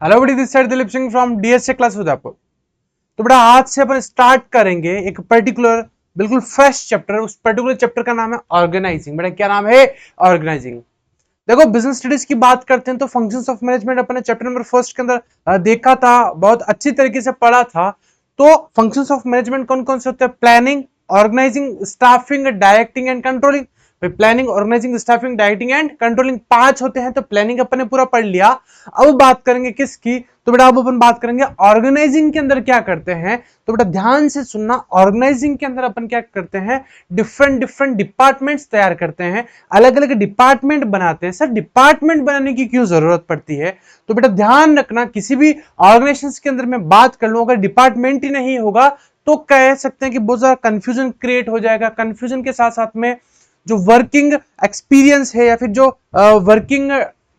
Hello बड़ी, this side Dilip Singh from DSA class Udaipur. तो बेटा आज से अपन स्टार्ट करेंगे एक पर्टिकुलर बिल्कुल फ्रेश चैप्टर। उस पर्टिकुलर चैप्टर का नाम है ऑर्गेनाइजिंग। बेटा क्या नाम है? ऑर्गेनाइजिंग। देखो बिजनेस स्टडीज की बात करते हैं तो फंक्शंस ऑफ मैनेजमेंट अपने चैप्टर नंबर फर्स्ट के अंदर देखा था, बहुत अच्छी तरीके से पढ़ा था। तो फंक्शंस ऑफ मैनेजमेंट कौन कौन से होते हैं? Planning, organizing, staffing, directing and controlling. Planning, organizing, staffing, directing and controlling पांच होते हैं। तो प्लानिंग अपन ने पूरा पढ़ लिया। अब बात करेंगे किसकी? तो बेटा अब अपन बात करेंगे ऑर्गेनाइजिंग के अंदर क्या करते हैं। तो बेटा ध्यान से सुनना, ऑर्गेनाइजिंग के अंदर अपन क्या करते हैं? डिफरेंट डिफरेंट डिपार्टमेंट्स तैयार करते हैं, अलग अलग डिपार्टमेंट बनाते हैं। सर डिपार्टमेंट बनाने की क्यों जरूरत पड़ती है? तो बेटा ध्यान रखना, किसी भी ऑर्गेनाइजेशन के अंदर मैं बात कर लूं, अगर डिपार्टमेंट ही नहीं होगा तो कह सकते हैं कि बहुत ज्यादा कंफ्यूजन क्रिएट हो जाएगा। कंफ्यूजन के साथ साथ में जो वर्किंग एक्सपीरियंस है या फिर जो वर्किंग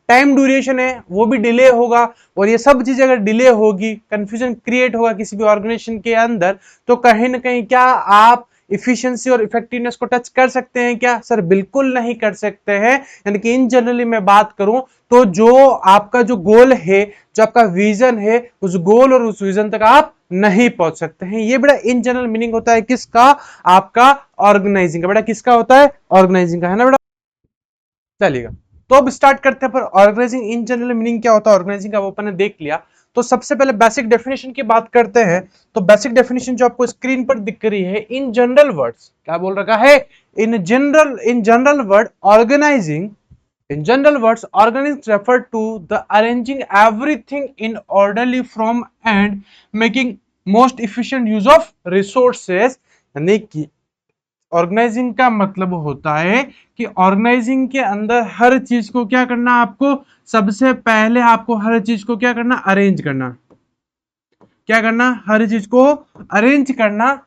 टाइम ड्यूरेशन है वो भी डिले होगा। और ये सब चीजें अगर डिले होगी, कंफ्यूजन क्रिएट होगा किसी भी ऑर्गेनाइजेशन के अंदर, तो कहीं ना कहीं क्या आप इफिशिएंसी और इफेक्टिवनेस को टच कर सकते हैं क्या? सर बिल्कुल नहीं कर सकते हैं। यानी कि इन जनरली मैं बात करूं तो जो आपका जो गोल है, जो आपका विजन है, उस गोल और उस विजन तक आप नहीं पहुंच सकते हैं। ये बड़ा इन जनरल मीनिंग होता है किसका? आपका ऑर्गेनाइजिंग का। बेटा किसका होता है? ऑर्गेनाइजिंग का, है ना बेटा? चलिएगा, तो अब स्टार्ट करते हैं। पर ऑर्गेनाइजिंग इन जनरल मीनिंग क्या होता है ऑर्गेनाइजिंग का, वो अपन ने देख लिया। तो सबसे पहले बेसिक डेफिनेशन की बात करते हैं। तो बेसिक डेफिनेशन जो आपको स्क्रीन पर दिख रही है, इन जनरल वर्ड्स क्या बोल रखा है? In general word organizing, in general words, organizing refer to the arranging everything in orderly form and making most efficient use of resources। यानी कि ऑर्गेनाइजिंग का मतलब होता है कि ऑर्गेनाइजिंग के अंदर हर चीज को क्या करना, आपको सबसे पहले आपको हर चीज को क्या करना? अरेंज करना। क्या करना? हर चीज को अरेंज करना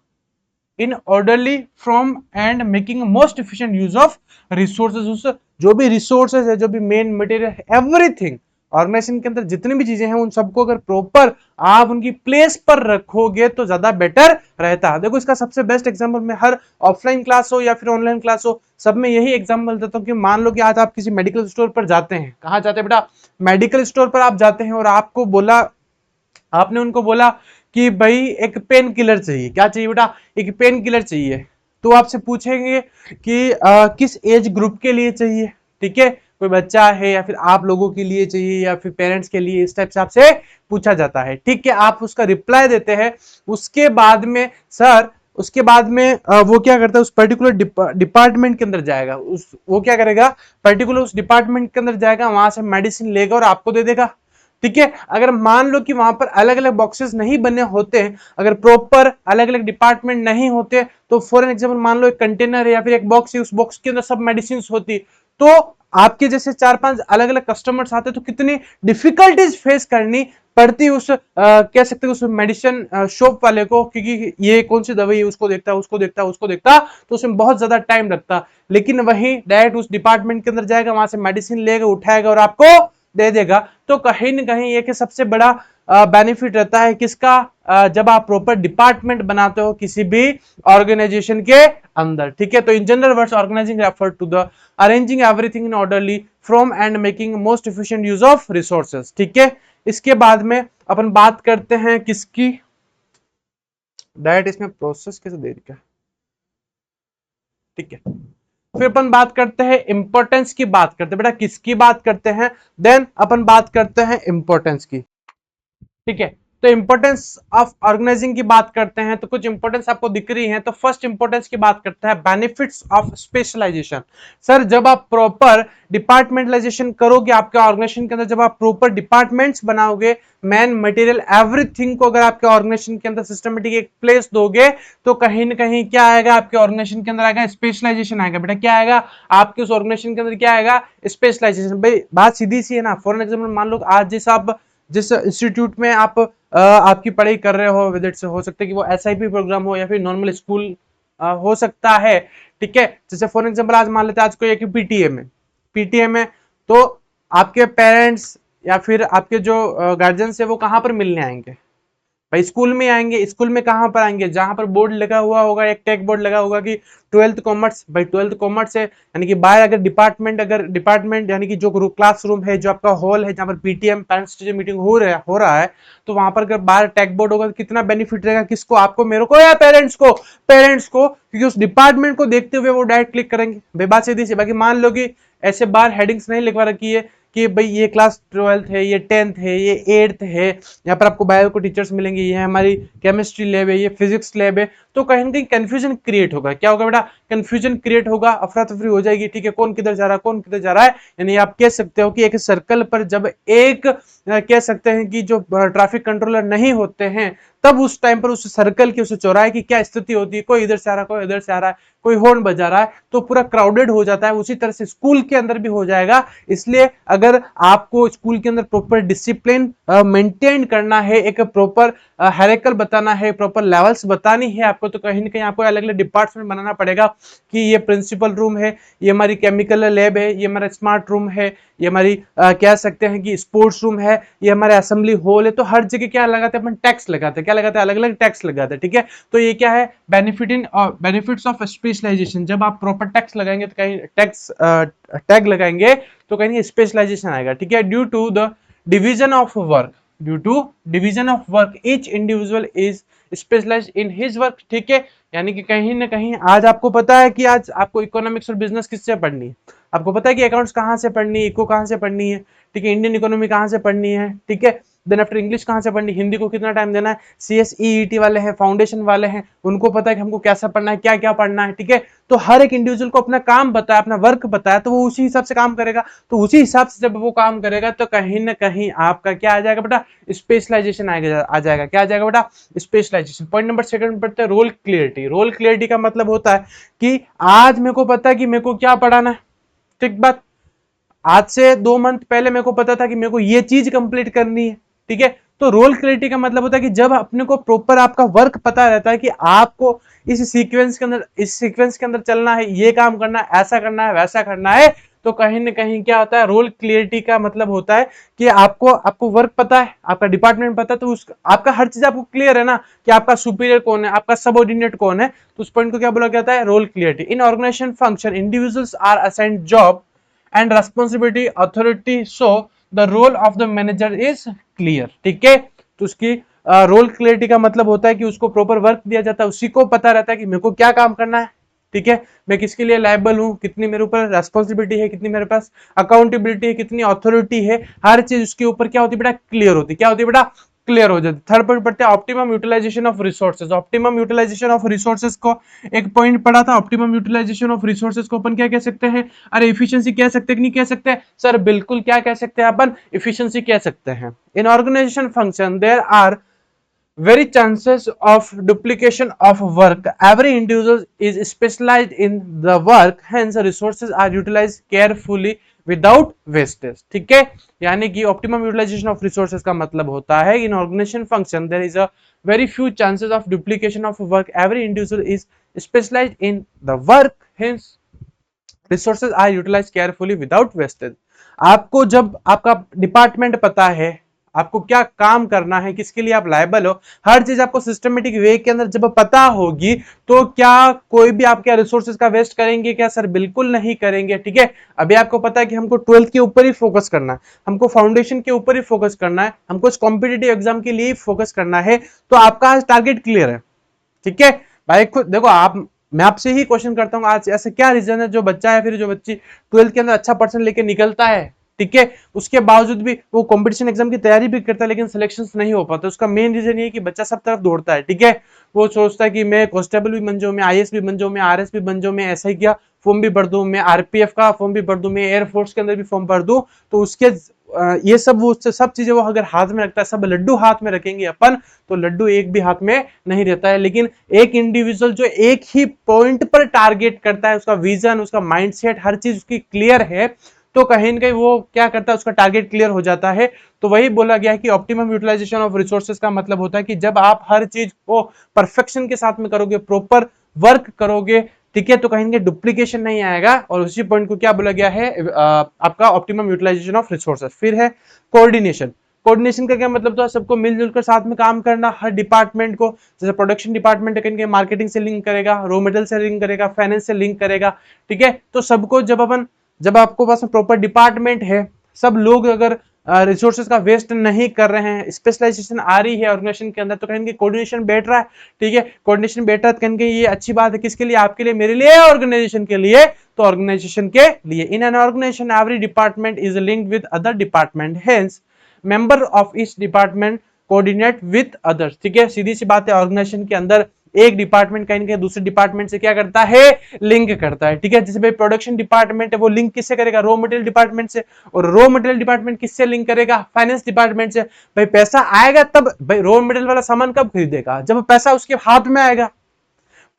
in orderly from and making most efficient use of resources. उस जो भी रिसोर्सेज है, जो भी मेन मटेरियल, एवरीथिंग ऑर्गेनाइजेशन के अंदर जितनी भी चीजें हैं उन सबको अगर प्रॉपर आप उनकी प्लेस पर रखोगे तो ज्यादा बेटर रहता है। देखो इसका सबसे बेस्ट एग्जांपल मैं हर ऑफलाइन क्लास हो या फिर ऑनलाइन क्लास हो, सब में यही एग्जांपल देता हूं कि मान लो कि आज आप किसी मेडिकल स्टोर पर जाते हैं। कहां जाते हैं बेटा? मेडिकल स्टोर पर आप जाते हैं और आपको बोला, आपने उनको बोला कि भाई एक पेन किलर चाहिए। क्या चाहिए बेटा? एक पेन किलर चाहिए। तो आपसे पूछेंगे कि किस एज ग्रुप के लिए चाहिए। ठीक है, कोई बच्चा है या फिर आप लोगों के लिए चाहिए या फिर पेरेंट्स के लिए, इस टाइप से आपसे पूछा जाता है। ठीक है, आप उसका रिप्लाई देते हैं। उसके बाद में सर, उसके बाद में वो क्या करता है? उस पर्टिकुलर डिपार्टमेंट के अंदर जाएगा। उस वो क्या करेगा? पर्टिकुलर उस डिपार्टमेंट के अंदर जाएगा, वहां से मेडिसिन लेगा और आपको दे देगा। ठीक है, अगर मान लो कि वहां पर अलग अलग बॉक्सेस नहीं बने होते, अगर प्रॉपर अलग अलग डिपार्टमेंट नहीं होते, तो फॉर एन एग्जांपल मान लो एक कंटेनर है या फिर एक बॉक्स है, उस बॉक्स के अंदर सब मेडिसिन होती, तो आपके जैसे चार पांच अलग अलग कस्टमर्स आते तो कितनी डिफिकल्टीज फेस करनी पड़ती उस कह सकते हैं उस मेडिसिन शॉप वाले को, क्योंकि ये कौन सी दवाई है उसको देखता, उसको देखता, उसको देखता, तो उसमें बहुत ज्यादा टाइम लगता। लेकिन वही डायरेक्ट उस डिपार्टमेंट के अंदर जाएगा, वहां से मेडिसिन लेगा, उठाएगा और आपको दे देगा। तो कहीं ना कहीं ये कि सबसे बड़ा बेनिफिट रहता है किसका? जब आप प्रॉपर डिपार्टमेंट बनाते हो किसी भी ऑर्गेनाइजेशन के अंदर। ठीक है, तो in general words organizing refer to the arranging everything in orderly from and making most efficient use of resources. ठीक है, इसके बाद में अपन बात करते हैं किसकी? डायरेक्ट इसमें प्रोसेस कैसे दे रखा है। ठीक है, फिर अपन बात करते हैं इंपॉर्टेंस की, बात करते हैं बेटा किसकी बात करते हैं? देन अपन बात करते हैं इंपॉर्टेंस की। ठीक है, तो इंपॉर्टेंस ऑफ ऑर्गेनाइजिंग की बात करते हैं, तो कुछ इंपॉर्टेंस आपको दिख रही है। तो फर्स्ट इंपॉर्टेंस की बात करते हैं बेनिफिट्स ऑफ स्पेशलाइजेशन। सर जब आप प्रॉपर डिपार्टमेंटलाइजेशन करोगे आपके ऑर्गेनाइजेशन के अंदर, जब आप प्रॉपर डिपार्टमेंट्स बनाओगे, मैन मटेरियल एवरीथिंग को अगर आपके ऑर्गेनाइजेशन के अंदर सिस्टमेटिक एक प्लेस दोगे, तो कहीं ना कहीं क्या आएगा आपके ऑर्गेनाइजेशन के अंदर? आएगा स्पेशलाइजेशन आएगा। बेटा क्या आएगा आपके उस ऑर्गेनाइजेशन के अंदर? क्या आएगा? स्पेशलाइजेशन। भाई बात सीधी सी है ना। फॉर एग्जाम्पल मान लो आज जैसे आप जिस इंस्टीट्यूट में आप आपकी पढ़ाई कर रहे हो, विद से हो सकता है कि वो एसआईपी प्रोग्राम हो या फिर नॉर्मल स्कूल हो सकता है। ठीक है, जैसे फॉर एग्जांपल आज मान लेते हैं आज कोई एक पीटीएम है, तो आपके पेरेंट्स या फिर आपके जो गार्जियंस है वो कहां पर मिलने आएंगे? भाई स्कूल में आएंगे, स्कूल में कहाँ पर आएंगे, जहां पर बोर्ड लगा हुआ होगा, एक टेक बोर्ड लगा होगा कि 12th कॉमर्स, भाई 12th कॉमर्स है, यानी कि बाहर अगर डिपार्टमेंट यानी कि जो क्लासरूम है, जो आपका हॉल है, जहाँ पर पीटीएम पेरेंट्स टीचर मीटिंग हो रहा है, तो वहां पर अगर बाहर टेक बोर्ड होगा तो कितना बेनिफिट रहेगा, किसको, आपको, मेरे को, या पेरेंट्स को, क्योंकि उस डिपार्टमेंट को देखते हुए वो डायरेक्ट क्लिक करेंगे। भाई बात सीधी सी, बाकी मान लो कि ऐसे बाहर हेडिंग्स नहीं लिखवा रखी है कि भाई ये क्लास 12th है, ये 10th है, ये 8th है, यहाँ पर आपको बायो को टीचर्स मिलेंगे, ये हमारी केमिस्ट्री लैब है, ये फिजिक्स लैब है, तो कहीं ना कहीं कंफ्यूजन क्रिएट होगा। क्या होगा बेटा, कंफ्यूजन क्रिएट होगा, अफरा तफरी हो जाएगी, ठीक है, कौन किधर जा रहा है, कौन किधर जा रहा है। यानी आप कह सकते हो कि एक सर्कल पर जब एक कह सकते हैं कि जो ट्रैफिक कंट्रोलर नहीं होते हैं, तब उस टाइम पर उस सर्कल की, उस चौराहे की क्या स्थिति होती है, कोई इधर से आ रहा है, कोई इधर से आ रहा है, कोई हॉर्न बजा रहा है, तो पूरा क्राउडेड हो जाता है। उसी तरह से स्कूल के अंदर भी हो जाएगा। इसलिए अगर आपको स्कूल के अंदर प्रॉपर डिसिप्लिन मेंटेन करना है, एक प्रॉपर हायरार्किकल बताना है, प्रॉपर लेवल्स बतानी है आपको, तो कहीं ना कहीं आपको अलग अलग डिपार्टमेंट बनाना पड़ेगा कि ये प्रिंसिपल रूम है, ये हमारी केमिकल लैब है, ये हमारा स्मार्ट रूम है, ये हमारी कह सकते हैं कि स्पोर्ट्स रूम है, ये हमारे असेंबली हॉल है। तो हर जगह क्या लगाते हैं अपन, टैक्स लगाते हैं, क्या लगाते हैं, अलग अलग टैक्स लगाते हैं, ठीक है। तो ये क्या है, बेनिफिट्स ऑफ स्पेशलाइजेशन। जब आप प्रॉपर टैक्स लगाएंगे, तो कहीं टैक्स टैग लगाएंगे तो कहीं स्पेशलाइजेशन आएगा, ठीक है। Due to the division of work, due to division of work each individual is specialized in his work, ठीक है। यानी कि कहीं ना कहीं आज आपको पता है कि आज आपको इकोनॉमिक्स और बिजनेस किससे पढ़नी है, आपको पता है कि अकाउंट्स कहाँ से पढ़नी है, इको कहाँ से पढ़नी है, ठीक है, इंडियन इकोनॉमी कहाँ से पढ़नी है, ठीक है। देन आफ्टर इंग्लिश कहाँ से पढ़नी, हिंदी को कितना टाइम देना है, सीएसईईटी वाले हैं, फाउंडेशन वाले हैं, उनको पता है कि हमको कैसा पढ़ना है, क्या क्या पढ़ना है, ठीक है। तो हर एक इंडिविजुअल को अपना काम बताया, अपना वर्क बताया, तो वो उसी हिसाब से काम करेगा। तो उसी हिसाब से जब वो काम करेगा तो कहीं ना कहीं आपका क्या आ जाएगा बेटा, स्पेशलाइजेशन आ जाएगा। क्या आ जाएगा बेटा, स्पेशलाइजेशन। पॉइंट नंबर सेकंड पढ़ते हैं, रोल क्लियरिटी। रोल क्लियरिटी का मतलब होता है कि आज मेरे को पता है कि मेरे को क्या पढ़ाना है, ठीक बात। आज से 2 मंथ पहले मेरे को पता था कि मेरे को ये चीज कंप्लीट करनी है, ठीक है। तो रोल क्लैरिटी का मतलब होता है कि जब अपने को प्रॉपर आपका वर्क पता रहता है कि आपको इस सीक्वेंस के अंदर चलना है, ये काम करना है, ऐसा करना है, वैसा करना है, तो कहीं ना कहीं क्या होता है, रोल क्लियरिटी का मतलब होता है कि आपको वर्क पता है, आपका डिपार्टमेंट पता है, तो आपका हर चीज आपको क्लियर है ना, कि आपका सुपीरियर कौन है, आपका सबऑर्डिनेट कौन है। तो उस पॉइंट को क्या बोला जाता है, role clarity. In organisation function individuals are assigned job and responsibility authority, so the role of the manager is clear, ठीक है। तो उसकी रोल क्लियरिटी का मतलब होता है कि उसको प्रॉपर वर्क दिया जाता है, उसी को पता रहता है कि मेरे को क्या काम करना है, ठीक है, मैं किसके लिए लायबल हूं, कितनी मेरे ऊपर रेस्पॉन्सिबिलिटी है, कितनी मेरे पास अकाउंटेबिलिटी है, कितनी अथॉरिटी है, हर चीज उसके ऊपर क्या होती है बेटा, क्लियर होती है। क्या होती है बेटा, क्लियर हो जाती है। थर्ड पॉइंट पढ़ते हैं, optimum utilization of resources. Optimum utilization of resources को एक पॉइंट पढ़ा था, ऑप्टिमम यूटिलाइजेशन ऑफ रिसोर्सेज को अपन क्या कह सकते हैं, अरे इफिशिएंसी कह सकते हैं कि नहीं कह सकते सर, बिल्कुल क्या कह सकते हैं अपन, इफिशिएंसी कह सकते हैं। In organisation function there are very chances of duplication of work. Every individual is specialized in the work, hence resources are utilized carefully without wastage, ठीक है। यानी कि ऑप्टिमम यूटिलाइजेशन ऑफ रिसोर्सेज का मतलब होता है, in organisation function there is a very few chances of duplication of work. Every individual is specialized in the work, hence resources are utilized carefully without wastage. आपको जब आपका department पता है, आपको क्या काम करना है, किसके लिए आप लायबल हो, हर चीज आपको सिस्टमेटिक वे के अंदर जब पता होगी, तो क्या कोई भी आपके रिसोर्सेज का वेस्ट करेंगे क्या, सर बिल्कुल नहीं करेंगे, ठीक है। अभी आपको पता है कि हमको 12th के ऊपर ही फोकस करना है, हमको फाउंडेशन के ऊपर ही फोकस करना है, हमको इस कॉम्पिटिटिव एग्जाम के लिए ही फोकस करना है, तो आपका आज टारगेट क्लियर है, ठीक है। भाई खुद देखो, मैं आपसे ही क्वेश्चन करता हूँ, आज ऐसे क्या रीजन है जो बच्चा है, फिर जो बच्ची 12th के अंदर अच्छा परसेंट लेके निकलता है, ठीक है, उसके बावजूद भी वो कंपटीशन एग्जाम की तैयारी भी करता है लेकिन सिलेक्शन नहीं हो पाता। उसका मेन रीजन ये है कि बच्चा सब तरफ दौड़ता है, ठीक है। वो सोचता है कि मैं कांस्टेबल भी बन जाऊं, मैं आईएएस भी बन जाऊं, मैं आरएस भी बन जाऊं, मैं एसआई का फॉर्म भी भर दूं, मैं आरपीएफ का फॉर्म भी भर दूं, मैं एयरफोर्स के अंदर भी फॉर्म भर दूं। तो उसके ये सब वो सब चीजें वो अगर हाथ में रखता है, सब लड्डू हाथ में रखेंगे अपन, तो लड्डू एक भी हाथ में नहीं रहता है। लेकिन एक इंडिविजुअल जो एक ही पॉइंट पर टारगेट करता है, उसका विजन, उसका माइंडसेट, हर चीज उसकी क्लियर है, तो कहीं ना कहीं वो क्या करता है, उसका टारगेट क्लियर हो जाता है। तो वही बोला गया है कि ऑप्टिमम यूटिलाइजेशन ऑफ रिसोर्सेज का मतलब होता है कि जब आप हर चीज को परफेक्शन के साथ में करोगे, प्रॉपर वर्क करोगे, ठीक है, तो कहीं ना डुप्लीकेशन नहीं आएगा। और उसी पॉइंट को क्या बोला गया है, आपका ऑप्टिमम यूटिलाइजेशन ऑफ रिसोर्सेज। फिर है कोऑर्डिनेशन। कोऑर्डिनेशन का क्या मतलब होता है, सबको मिलजुल कर साथ में काम करना, हर डिपार्टमेंट को, जैसे प्रोडक्शन डिपार्टमेंट है मार्केटिंग से लिंक करेगा, रॉ मटेरियल से लिंक करेगा, फाइनेंस से लिंक करेगा, ठीक है। तो सबको जब आपको पास में प्रॉपर डिपार्टमेंट है, सब लोग अगर रिसोर्सेज का वेस्ट नहीं कर रहे हैं, स्पेशलाइजेशन आ रही है ऑर्गेनाइजेशन के अंदर, तो कहेंगे कोऑर्डिनेशन बैठ रहा है, ठीक है। कोऑर्डिनेशन बैठ रहा है तो कहेंगे ये अच्छी बात है, किसके लिए, आपके लिए, मेरे लिए, ऑर्गेनाइजेशन के लिए। तो ऑर्गेनाइजेशन के लिए, in an organization every department is linked with other department, hence member of each department coordinate with others, ठीक है। सीधी सी बात है, ऑर्गेनाइजेशन के अंदर एक डिपार्टमेंट कहीं ना कहीं दूसरे डिपार्टमेंट से क्या करता है, लिंक करता है, ठीक है। जैसे भाई प्रोडक्शन डिपार्टमेंट है, वो लिंक किससे करेगा, रॉ मटेरियल डिपार्टमेंट से, और रॉ मटेरियल डिपार्टमेंट किससे लिंक करेगा, फाइनेंस डिपार्टमेंट से। भाई पैसा आएगा तब, भाई रॉ मटेरियल वाला सामान कब खरीदेगा, जब पैसा उसके हाथ में आएगा।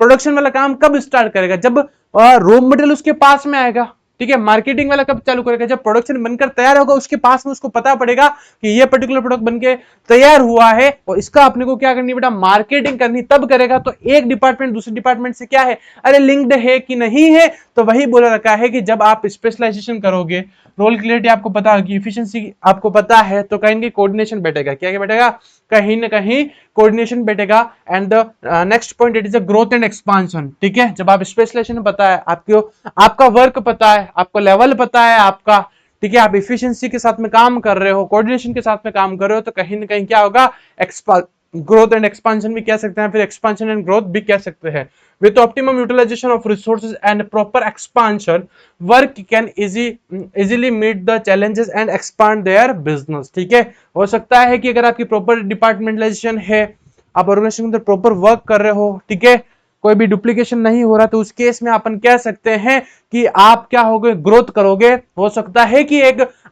प्रोडक्शन वाला काम कब स्टार्ट करेगा, जब रॉ मटेरियल उसके पास में आएगा, ठीक है। मार्केटिंग वाला कब चालू करेगा, जब प्रोडक्शन बनकर तैयार होगा उसके पास में, उसको पता पड़ेगा कि ये पर्टिकुलर प्रोडक्ट बनके तैयार हुआ है और इसका अपने को क्या करनी बेटा, मार्केटिंग करनी, तब करेगा। तो एक डिपार्टमेंट दूसरे डिपार्टमेंट से क्या है, अरे लिंक्ड है कि नहीं है, तो वही बोला रखा है कि जब आप स्पेशलाइजेशन करोगे, रोल क्लियरिटी आपको पता होगी, इफिशिएंसी आपको पता है, तो कहेंगे कोऑर्डिनेशन बैठेगा, क्या बैठेगा, कहीं ना कहीं कोऑर्डिनेशन बैठेगा। And the next point it is a growth and expansion, ठीक है। जब आप स्पेशलाइजेशन पता है, आपको आपका वर्क पता है, आपको लेवल पता है आपका, ठीक है, आप इफिशिएंसी के साथ में काम कर रहे हो, कोऑर्डिनेशन के साथ में काम कर रहे हो, तो कहीं ना कहीं क्या होगा, ग्रोथ एंड एक्सपांशन भी कह सकते हैं, फिर एक्सपांशन एंड ग्रोथ भी कह सकते हैं। With optimum utilization of resources and proper expansion, work can easily meet the challenges and expand their business, ठीक है। हो सकता है कि अगर आपकी प्रॉपर डिपार्टमेंटलाइजेशन है, आप ऑर्गेनाइजेशन के अंदर प्रॉपर वर्क कर रहे हो, ठीक है, कोई भी डुप्लीकेशन नहीं हो रहा, तो उस केस में अपन कह सकते हैं कि आप क्या होगे, ग्रोथ करोगे। हो सकता है कि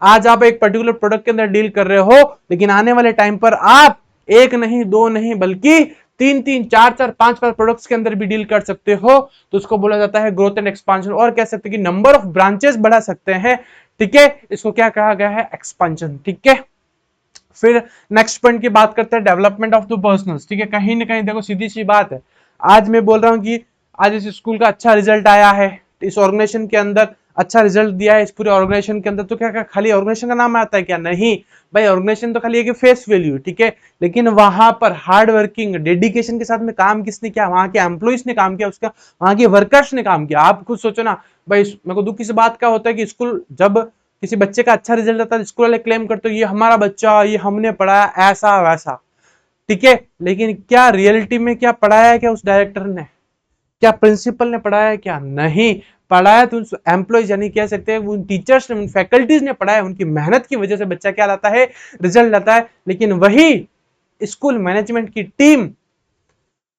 आज आप एक पर्टिकुलर प्रोडक्ट के अंदर डील कर रहे हो, लेकिन आने वाले टाइम पर आप एक नहीं, दो नहीं, बल्कि तीन तीन, चार चार, पांच पांच प्रोडक्ट्स के अंदर भी डील कर सकते हो, तो उसको बोला जाता है ग्रोथ एंड एक्सपांशन। और कह सकते हैं कि नंबर ऑफ ब्रांचेस बढ़ा सकते हैं, ठीक है, इसको क्या कहा गया है, एक्सपांशन, ठीक है। फिर नेक्स्ट पॉइंट की बात करते हैं, डेवलपमेंट ऑफ द पर्सनल्स, ठीक है। कहीं ना कहीं देखो सीधी सी बात है, आज मैं बोल रहा हूं कि आज इस स्कूल का अच्छा रिजल्ट आया है, इस ऑर्गेनाइजेशन के अंदर अच्छा रिजल्ट दिया है, इस पूरे ऑर्गेनाइजेशन के अंदर, तो क्या खाली ऑर्गेनाइजेशन का नाम आता है क्या, नहीं भाई, ऑर्गेनाइजेशन तो खाली एक फेस वैल्यू, ठीक है, लेकिन वहां पर हार्ड वर्किंग, डेडिकेशन के साथ में काम किसने किया, वहां के एम्प्लॉइज ने काम किया, उसका वहां के वर्कर्स ने काम किया। आप खुद सोचो ना भाई, मेरे को दुख इस बात का होता है कि स्कूल जब किसी बच्चे का अच्छा रिजल्ट आता है, स्कूल वाले क्लेम करते ये हमारा बच्चा, ये हमने पढ़ाया, ऐसा वैसा, ठीक है, लेकिन क्या रियलिटी में क्या पढ़ाया है, क्या उस डायरेक्टर ने, क्या प्रिंसिपल ने पढ़ाया है, क्या नहीं पढ़ाया, तो एम्प्लॉइज यानी कह सकते हैं उन टीचर्स ने, उन फैकल्टीज ने पढ़ाया, उनकी मेहनत की वजह से बच्चा क्या लाता है, रिजल्ट लाता है। लेकिन वही स्कूल मैनेजमेंट की टीम,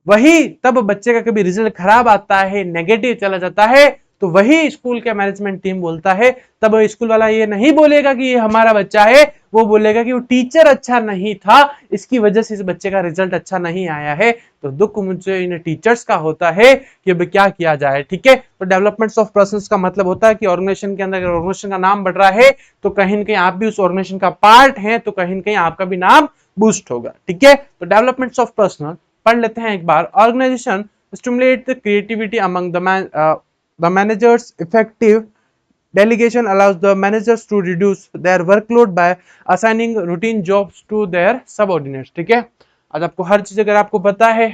वही तब बच्चे का कभी रिजल्ट खराब आता है, नेगेटिव चला जाता है, तो वही स्कूल का मैनेजमेंट टीम बोलता है, तब स्कूल वाला ये नहीं बोलेगा कि ये हमारा बच्चा है, वो बोलेगा कि वो टीचर अच्छा नहीं था, इसकी वजह से इस बच्चे का रिजल्ट अच्छा नहीं आया है। तो दुख मुझे इन टीचर्स का होता है कि अब क्या किया जाए, ठीक है। तो डेवलपमेंट ऑफ पर्संस का मतलब होता है कि ऑर्गेनाइजेशन के अंदर ऑर्गेनाइजेशन का नाम बढ़ रहा है, तो कहीं ना कहीं आप भी उस ऑर्गेनाइजेशन का पार्ट है, तो कहीं ना कहीं आपका भी नाम बूस्ट होगा, ठीक है। तो डेवलपमेंट ऑफ पर्सनल पढ़ लेते हैं एक बार। Organisation stimulate the creativity among the managers, effective delegation allows the managers to reduce their workload by assigning routine jobs to their subordinates, ठीक है। आज आपको हर चीज अगर आपको पता है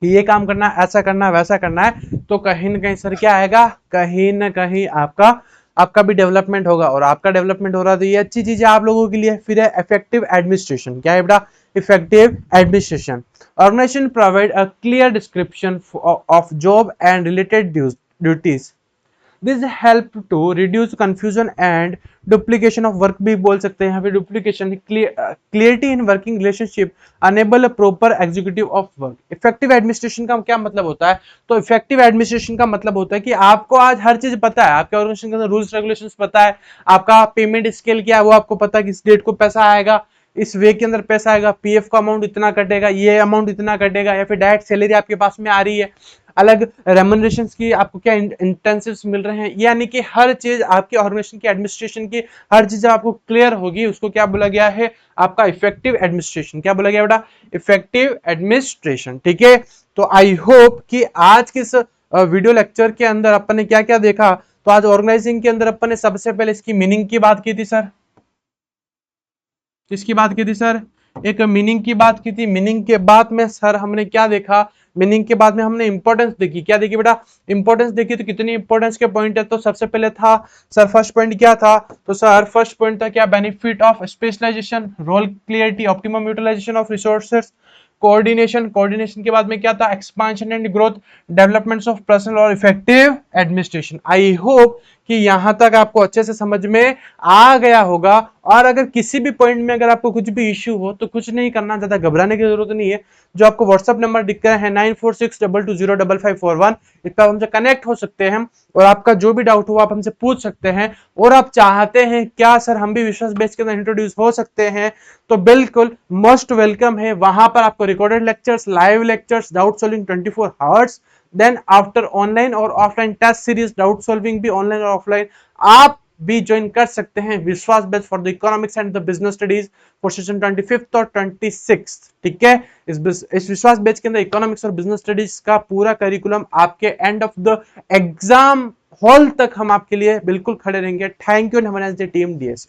कि ये काम करना, ऐसा करना, वैसा करना है, तो कहीं ना कहीं सर क्या आएगा, कहीं ना कहीं आपका आपका भी डेवलपमेंट होगा, और आपका डेवलपमेंट हो रहा है तो ये अच्छी चीज है आप लोगों के लिए। फिर है इफेक्टिव एडमिनिस्ट्रेशन, क्या है बेटा, effective administration. Organization provide a clear description of job and related duties, this help to reduce confusion and duplication of work भी बोल सकते हैं यहाँ पे, duplication, clarity in working relationship, enable proper executive of work. Effective administration का क्या मतलब होता है, तो इफेक्टिव एडमिनिस्ट्रेशन का मतलब होता है कि आपको आज हर चीज पता है, आपके ऑर्गेनाइजेशन के अंदर रूल्स रेगुलेशंस पता है, आपका पेमेंट स्केल क्या है वो आपको पता है, किस डेट को पैसा आएगा, इस वे के अंदर पैसा आएगा, पीएफ का अमाउंट इतना कटेगा, ये अमाउंट इतना कटेगा, या फिर डायरेक्ट सैलरी आपके पास में आ रही है, अलग रेम्युनरेशन की आपको क्या इंटेंसिव्स मिल रहे हैं, यानी कि हर चीज आपके ऑर्गेनाइजेशन की एडमिनिस्ट्रेशन की हर चीज आपको क्लियर होगी, उसको क्या बोला गया है, आपका इफेक्टिव एडमिनिस्ट्रेशन। क्या बोला गया बेटा, इफेक्टिव एडमिनिस्ट्रेशन, ठीक है। तो आई होप कि आज के इस वीडियो लेक्चर के अंदर अपन ने क्या क्या देखा, तो आज ऑर्गेनाइजिंग के अंदर अपन ने सबसे पहले इसकी मीनिंग की बात की थी सर, किसकी बात की थी सर? एक मीनिंग की बात की थी। मीनिंग के बाद में सर हमने क्या देखा? मीनिंग के बाद में हमने इंपॉर्टेंस देखी। क्या देखी बेटा? इंपॉर्टेंस देखी। तो कितनी इंपॉर्टेंस के पॉइंट है? तो सबसे पहले था सर, फर्स्ट पॉइंट क्या था? तो सर फर्स्ट पॉइंट था क्या? Benefit of specialization, role clarity, optimum utilization of resources, coordination. Coordination के बाद में क्या था? Expansion and growth, developments of personal और इफेक्टिव एडमिनिस्ट्रेशन। आई होप कि यहां तक आपको अच्छे से समझ में आ गया होगा। और अगर किसी भी पॉइंट में अगर आपको कुछ भी इश्यू हो तो कुछ नहीं करना, ज्यादा घबराने की जरूरत नहीं है। जो आपको व्हाट्सअप नंबर दिख रहा है 9462205541, इस पर हमसे कनेक्ट हो सकते हैं और आपका जो भी डाउट हो आप हमसे पूछ सकते हैं। और आप चाहते हैं क्या सर हम भी विश्वास बेस के अंदर इंट्रोड्यूस हो सकते हैं, तो बिल्कुल मोस्ट वेलकम है। वहां पर आपको recorded lectures, live lectures, doubt solving 24 hours, then after online और offline test series, doubt solving भी ऑनलाइन और ऑफलाइन आप भी ज्वाइन कर सकते हैं। Vishwas base for the economics and the business studies for session 25th और 26th। ठीक है, इस विश्वास बेच के अंदर इकोनॉमिक्स और बिजनेस स्टडीज का पूरा करिकुलम आपके end of the exam hall तक हम आपके लिए बिल्कुल खड़े रहेंगे। Thank you. Team DS.